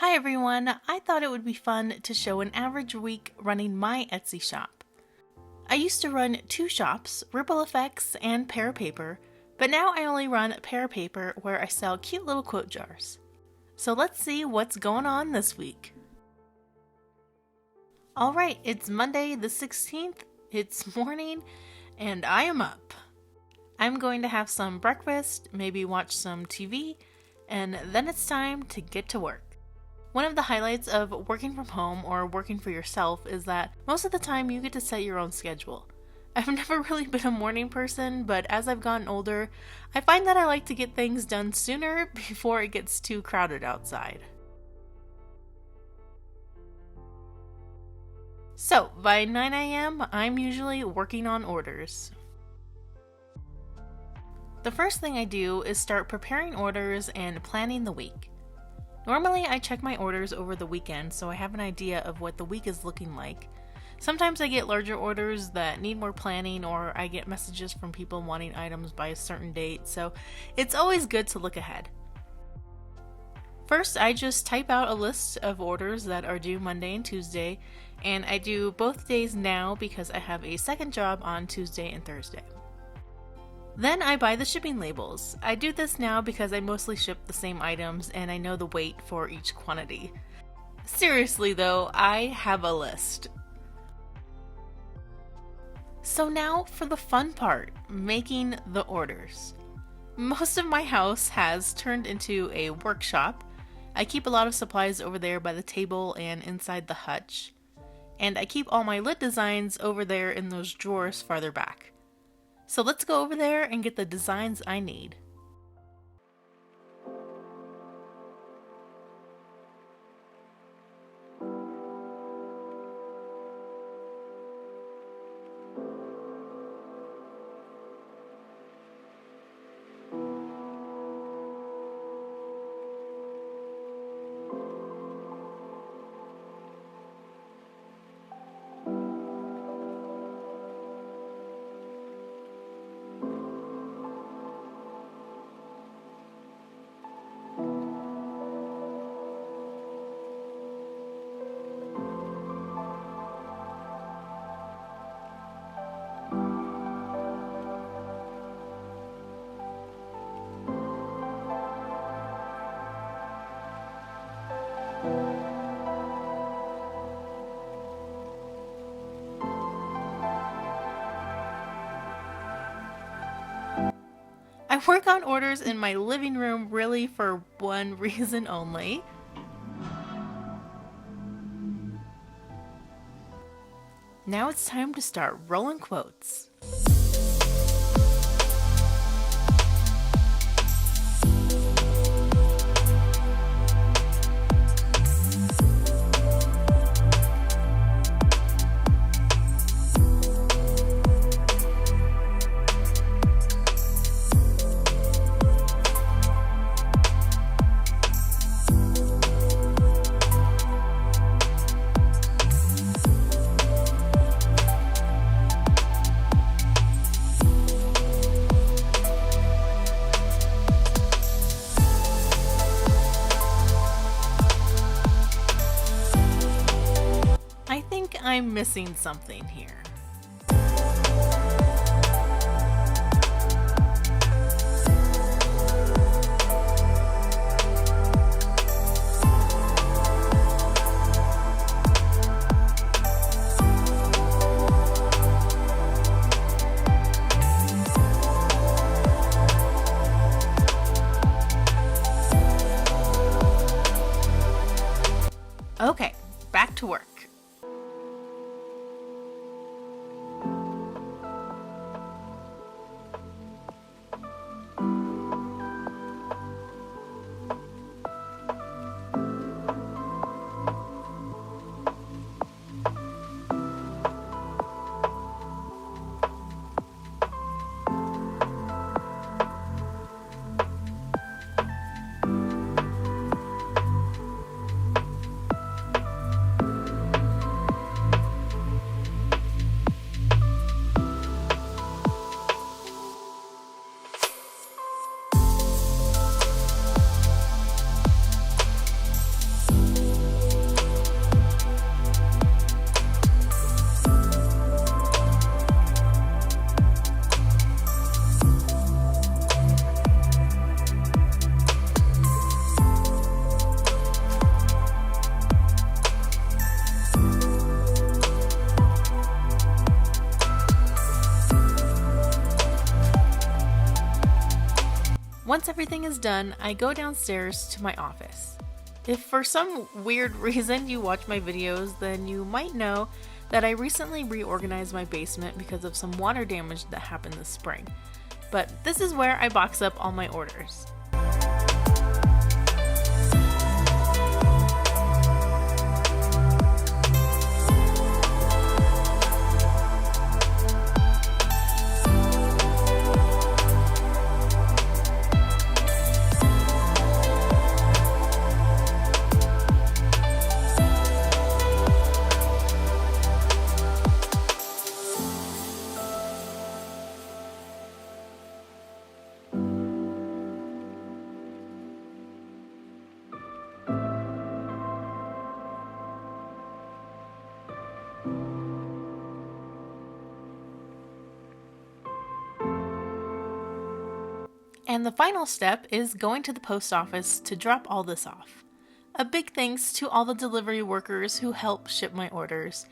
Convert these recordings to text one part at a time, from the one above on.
Hi everyone, I thought it would be fun to show an average week running my Etsy shop. I used to run two shops, Ripple Effects and Parapaper, but now I only run Parapaper where I sell cute little quote jars. So let's see what's going on this week. Alright, it's Monday the 16th, it's morning, and I am up. I'm going to have some breakfast, maybe watch some TV, and then it's time to get to work. One of the highlights of working from home or working for yourself is that most of the time you get to set your own schedule. I've never really been a morning person, but as I've gotten older, I find that I like to get things done sooner before it gets too crowded outside. So, by 9 a.m., I'm usually working on orders. The first thing I do is start preparing orders and planning the week. Normally, I check my orders over the weekend so I have an idea of what the week is looking like. Sometimes I get larger orders that need more planning, or I get messages from people wanting items by a certain date, so it's always good to look ahead. First, I just type out a list of orders that are due Monday and Tuesday, and I do both days now because I have a second job on Tuesday and Thursday. Then I buy the shipping labels. I do this now because I mostly ship the same items and I know the weight for each quantity. Seriously though, I have a list. So now for the fun part, making the orders. Most of my house has turned into a workshop. I keep a lot of supplies over there by the table and inside the hutch. And I keep all my lid designs over there in those drawers farther back. So let's go over there and get the designs I need. I work on orders in my living room really for one reason only. Now it's time to start rolling quotes. I'm missing something here. Okay, back to work. Once everything is done, I go downstairs to my office. If for some weird reason you watch my videos, then you might know that I recently reorganized my basement because of some water damage that happened this spring. But this is where I box up all my orders. And the final step is going to the post office to drop all this off. A big thanks to all the delivery workers who help ship my orders.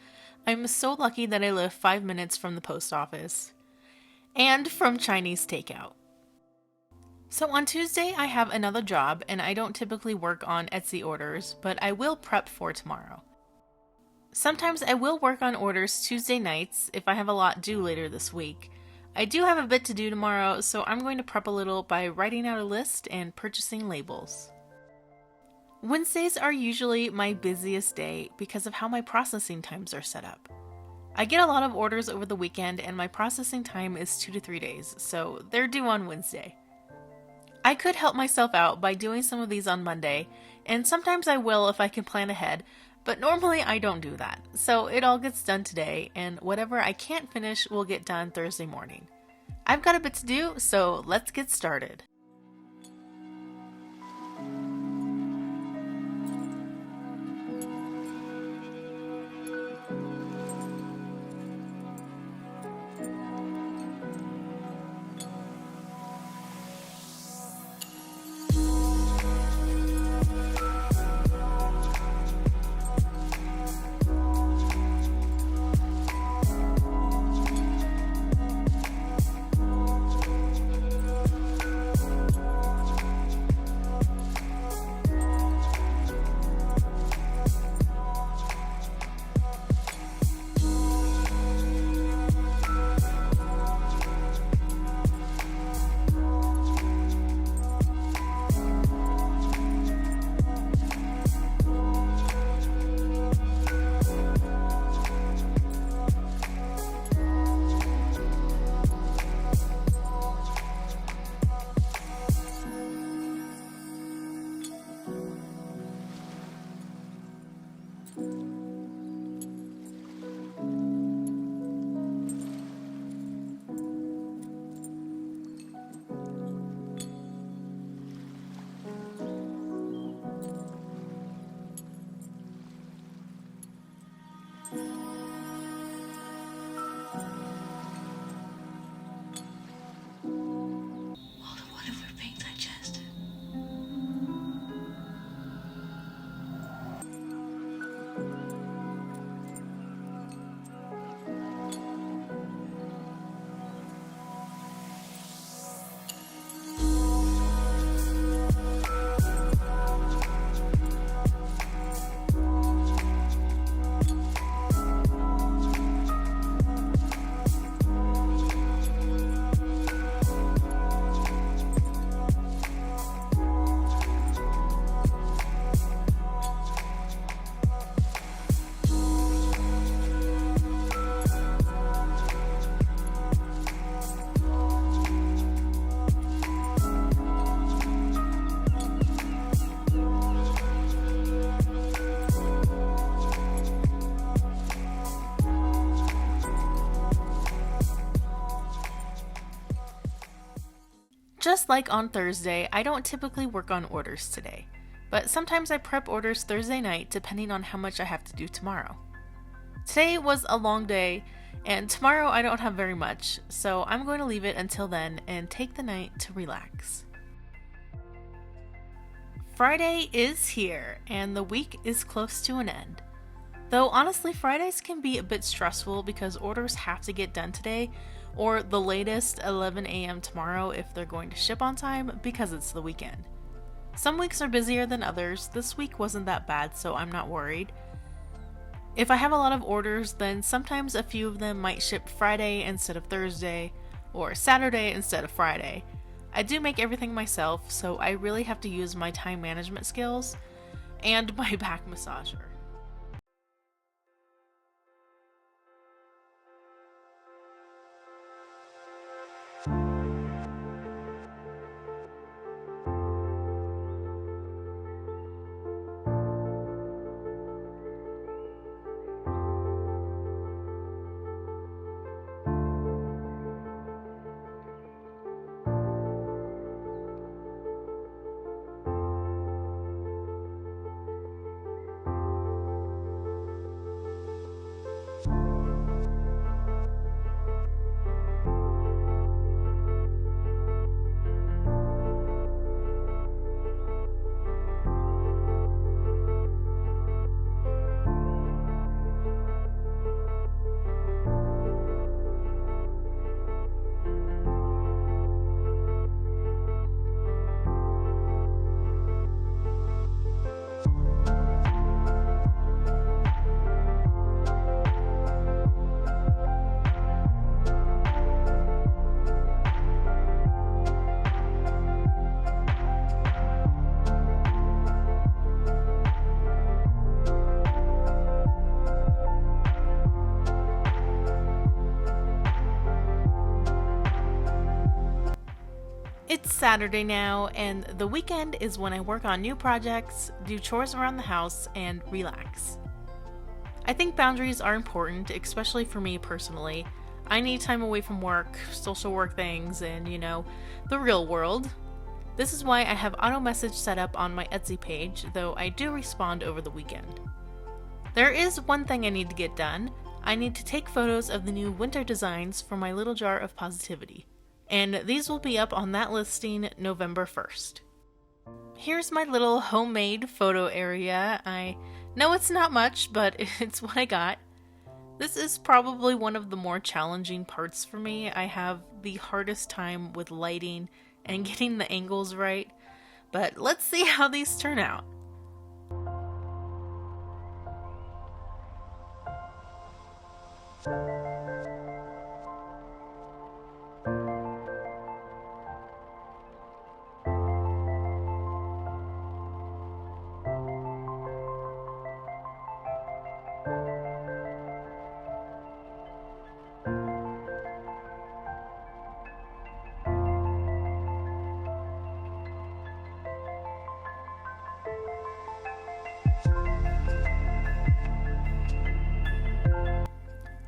I'm so lucky that I live 5 minutes from the post office. And from Chinese takeout. So on Tuesday I have another job and I don't typically work on Etsy orders, but I will prep for tomorrow. Sometimes I will work on orders Tuesday nights if I have a lot due later this week. I do have a bit to do tomorrow, so I'm going to prep a little by writing out a list and purchasing labels. Wednesdays are usually my busiest day because of how my processing times are set up. I get a lot of orders over the weekend and my processing time is 2 to 3 days, so they're due on Wednesday. I could help myself out by doing some of these on Monday, and sometimes I will if I can plan ahead, but normally I don't do that, so it all gets done today, and whatever I can't finish will get done Thursday morning. I've got a bit to do, so let's get started. Just like on Thursday, I don't typically work on orders today, but sometimes I prep orders Thursday night depending on how much I have to do tomorrow. Today was a long day, and tomorrow I don't have very much, so I'm going to leave it until then and take the night to relax. Friday is here, and the week is close to an end. Though honestly, Fridays can be a bit stressful because orders have to get done today, or the latest 11 a.m. tomorrow if they're going to ship on time because it's the weekend. Some weeks are busier than others. This week wasn't that bad, so I'm not worried. If I have a lot of orders, then sometimes a few of them might ship Friday instead of Thursday, or Saturday instead of Friday. I do make everything myself, so I really have to use my time management skills and my back massager. It's Saturday now, and the weekend is when I work on new projects, do chores around the house, and relax. I think boundaries are important, especially for me personally. I need time away from work, social work things, and, the real world. This is why I have auto message set up on my Etsy page, though I do respond over the weekend. There is one thing I need to get done. I need to take photos of the new winter designs for my little jar of positivity. And these will be up on that listing November 1st. Here's my little homemade photo area. I know it's not much, but it's what I got. This is probably one of the more challenging parts for me. I have the hardest time with lighting and getting the angles right, but let's see how these turn out.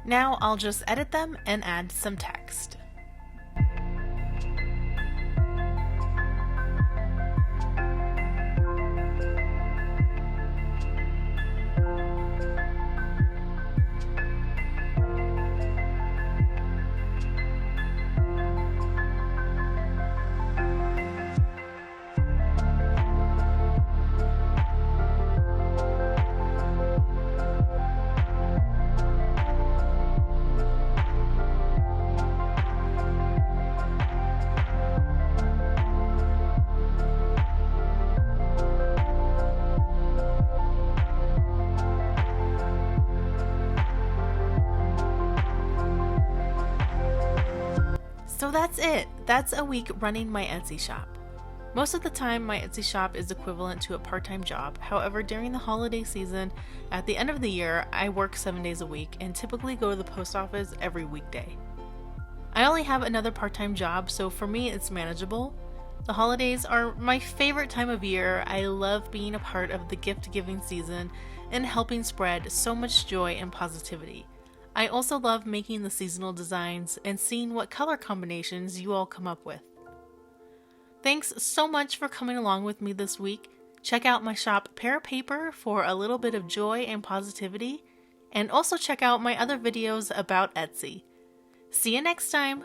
Now I'll just edit them and add some text. So that's it. That's a week running my Etsy shop. Most of the time, my Etsy shop is equivalent to a part-time job. However, during the holiday season, at the end of the year, I work 7 days a week and typically go to the post office every weekday. I only have another part-time job, so for me, it's manageable. The holidays are my favorite time of year. I love being a part of the gift-giving season and helping spread so much joy and positivity. I also love making the seasonal designs and seeing what color combinations you all come up with. Thanks so much for coming along with me this week. Check out my shop Pear Paper for a little bit of joy and positivity, and also check out my other videos about Etsy. See you next time!